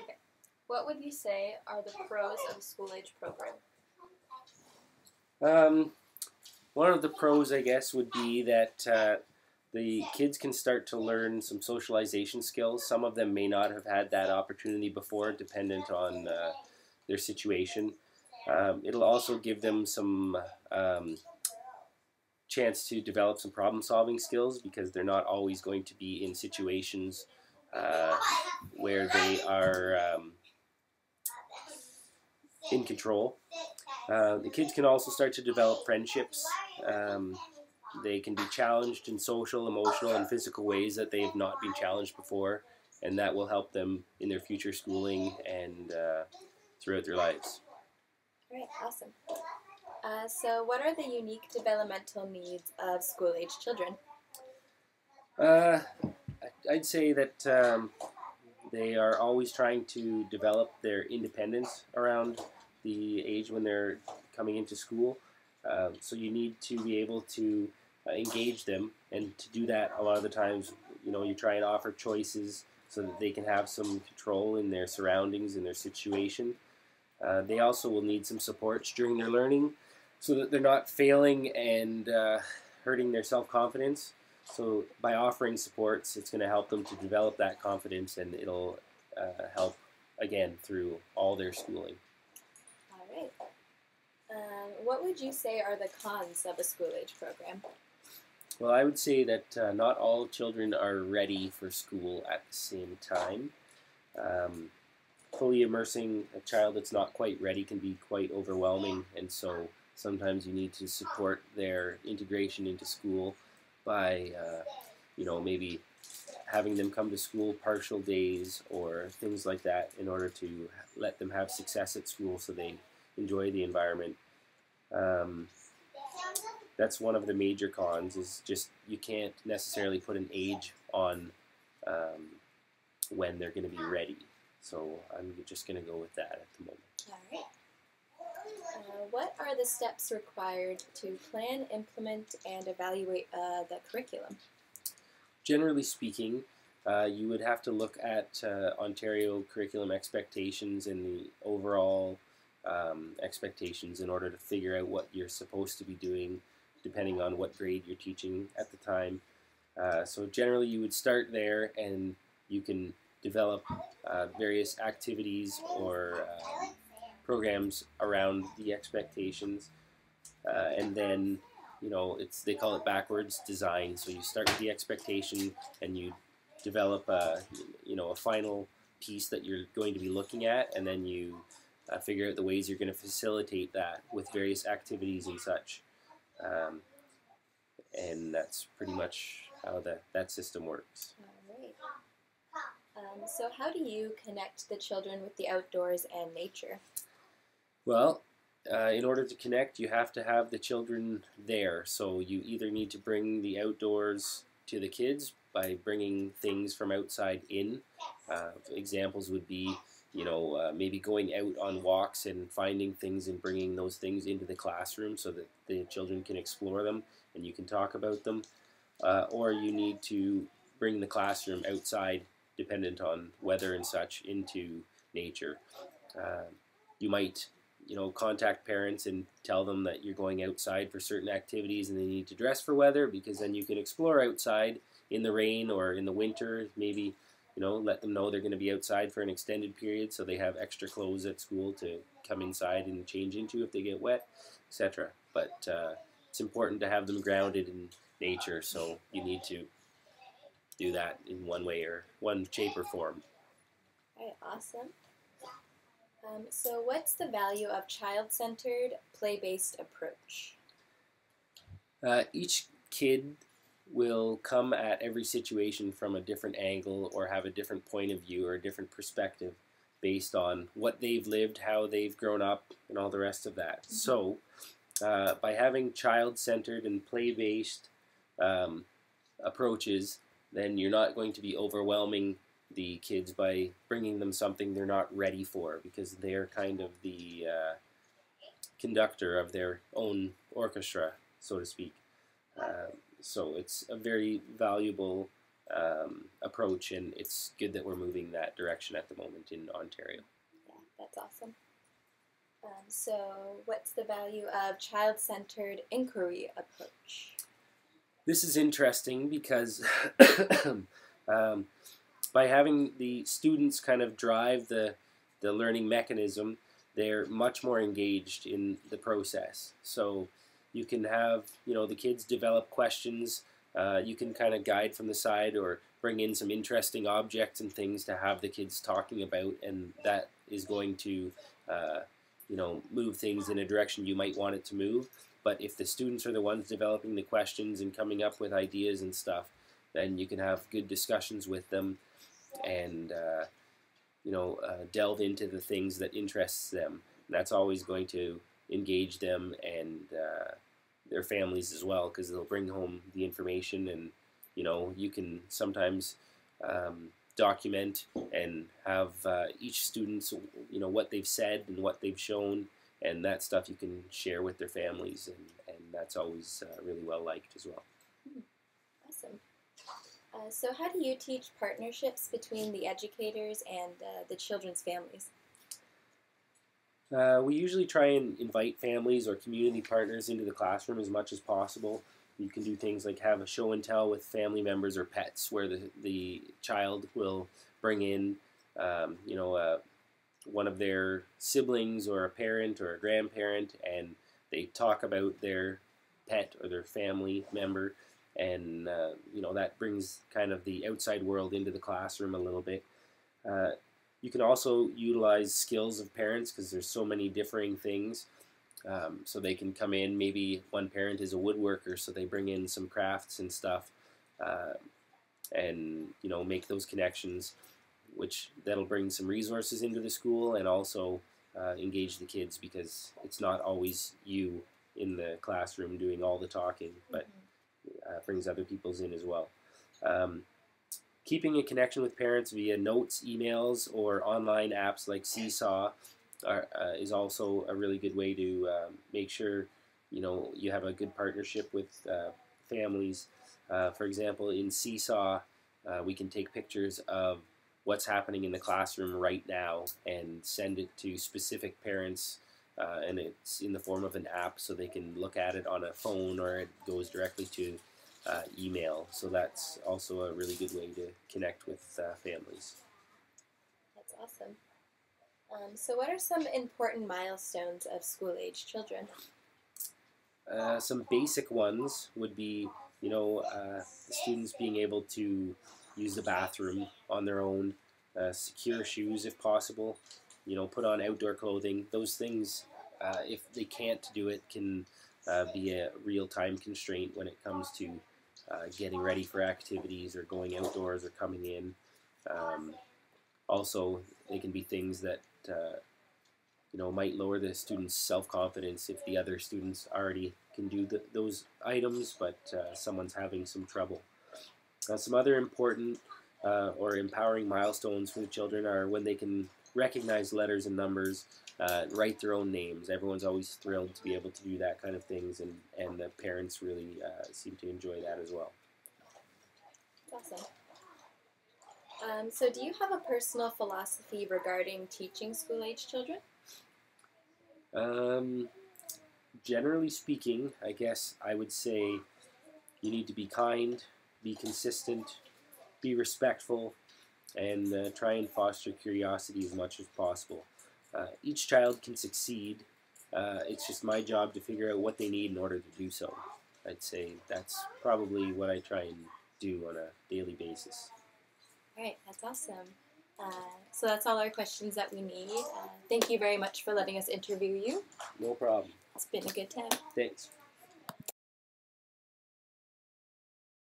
Okay. What would you say are the pros of a SchoolAge program? One of the pros, I guess, would be that the kids can start to learn some socialization skills. Some of them may not have had that opportunity before, dependent on their situation. It'll also give them some chance to develop some problem-solving skills, because they're not always going to be in situations where they are in control. The kids can also start to develop friendships. They can be challenged in social, emotional, and physical ways that they have not been challenged before, and that will help them in their future schooling and throughout their lives. All right, awesome. So what are the unique developmental needs of school-age children? I'd say that they are always trying to develop their independence around the age when they're coming into school. So you need to be able to engage them, and to do that, a lot of the times, you try and offer choices so that they can have some control in their surroundings and their situation. They also will need some supports during their learning, so that they're not failing and hurting their self-confidence. So by offering supports, it's going to help them to develop that confidence, and it'll help, again, through all their schooling. All right. What would you say are the cons of a school-age program? Well, I would say that not all children are ready for school at the same time. Fully immersing a child that's not quite ready can be quite overwhelming, and so sometimes you need to support their integration into school by, maybe having them come to school partial days or things like that, in order to let them have success at school so they enjoy the environment. That's one of the major cons, is just you can't necessarily put an age on when they're going to be ready. So I'm just going to go with that at the moment. All right. What are the steps required to plan, implement, and evaluate the curriculum? Generally speaking, you would have to look at Ontario curriculum expectations and the overall expectations in order to figure out what you're supposed to be doing, depending on what grade you're teaching at the time. So generally you would start there, and you can develop various activities or programs around the expectations, and then they call it backwards design. So you start with the expectation, and you develop a final piece that you're going to be looking at, and then you figure out the ways you're going to facilitate that with various activities and such. And that's pretty much how that system works. All right. So how do you connect the children with the outdoors and nature? Well, in order to connect, you have to have the children there. So you either need to bring the outdoors to the kids by bringing things from outside in. Examples would be, maybe going out on walks and finding things and bringing those things into the classroom so that the children can explore them and you can talk about them. Or you need to bring the classroom outside, dependent on weather and such, into nature. You might contact parents and tell them that you're going outside for certain activities and they need to dress for weather, because then you can explore outside in the rain or in the winter. Maybe, let them know they're going to be outside for an extended period, so they have extra clothes at school to come inside and change into if they get wet, etc. But it's important to have them grounded in nature, so you need to do that in one way or one shape or form. All right, awesome. So what's the value of child-centered, play-based approach? Each kid will come at every situation from a different angle, or have a different point of view or a different perspective based on what they've lived, how they've grown up, and all the rest of that. Mm-hmm. So by having child-centered and play-based approaches, then you're not going to be overwhelming the kids by bringing them something they're not ready for, because they're kind of the conductor of their own orchestra, so to speak. So it's a very valuable approach, and it's good that we're moving that direction at the moment in Ontario. Yeah, that's awesome. So what's the value of child-centered inquiry approach? This is interesting because by having the students kind of drive the learning mechanism, they're much more engaged in the process. So you can have, the kids develop questions. You can kind of guide from the side or bring in some interesting objects and things to have the kids talking about, and that is going to, move things in a direction you might want it to move. But if the students are the ones developing the questions and coming up with ideas and stuff, then you can have good discussions with them and delve into the things that interests them. And that's always going to engage them and their families as well, because they'll bring home the information, and you can sometimes document and have each student's what they've said and what they've shown, and that stuff you can share with their families, and that's always really well liked as well. Awesome. So how do you teach partnerships between the educators and the children's families? We usually try and invite families or community partners into the classroom as much as possible. You can do things like have a show and tell with family members or pets, where the child will bring in, one of their siblings or a parent or a grandparent, and they talk about their pet or their family member, and that brings kind of the outside world into the classroom a little bit. You can also utilize skills of parents, because there's so many differing things. So they can come in, maybe one parent is a woodworker, so they bring in some crafts and stuff, and make those connections, which that'll bring some resources into the school, and also engage the kids, because it's not always you in the classroom doing all the talking, but brings other people's in as well. Keeping a connection with parents via notes, emails, or online apps like Seesaw is also a really good way to make sure you have a good partnership with families. For example, in Seesaw, we can take pictures of what's happening in the classroom right now and send it to specific parents, and it's in the form of an app, so they can look at it on a phone, or it goes directly to email. So that's also a really good way to connect with families. That's awesome. So what are some important milestones of school-age children? Some basic ones would be, the students being able to use the bathroom on their own, secure shoes if possible, put on outdoor clothing. Those things, if they can't do it, can be a real time constraint when it comes to getting ready for activities or going outdoors or coming in. Also, they can be things that might lower the student's self-confidence if the other students already can do those items, but someone's having some trouble. Some other important or empowering milestones for the children are when they can recognize letters and numbers, write their own names. Everyone's always thrilled to be able to do that kind of things, and the parents really seem to enjoy that as well. Awesome. So do you have a personal philosophy regarding teaching school-age children? Generally speaking, I guess I would say you need to be kind, be consistent, be respectful, and try and foster curiosity as much as possible. Each child can succeed. It's just my job to figure out what they need in order to do so. I'd say that's probably what I try and do on a daily basis. All right, that's awesome. So that's all our questions that we need. Thank you very much for letting us interview you. No problem. It's been a good time. Thanks.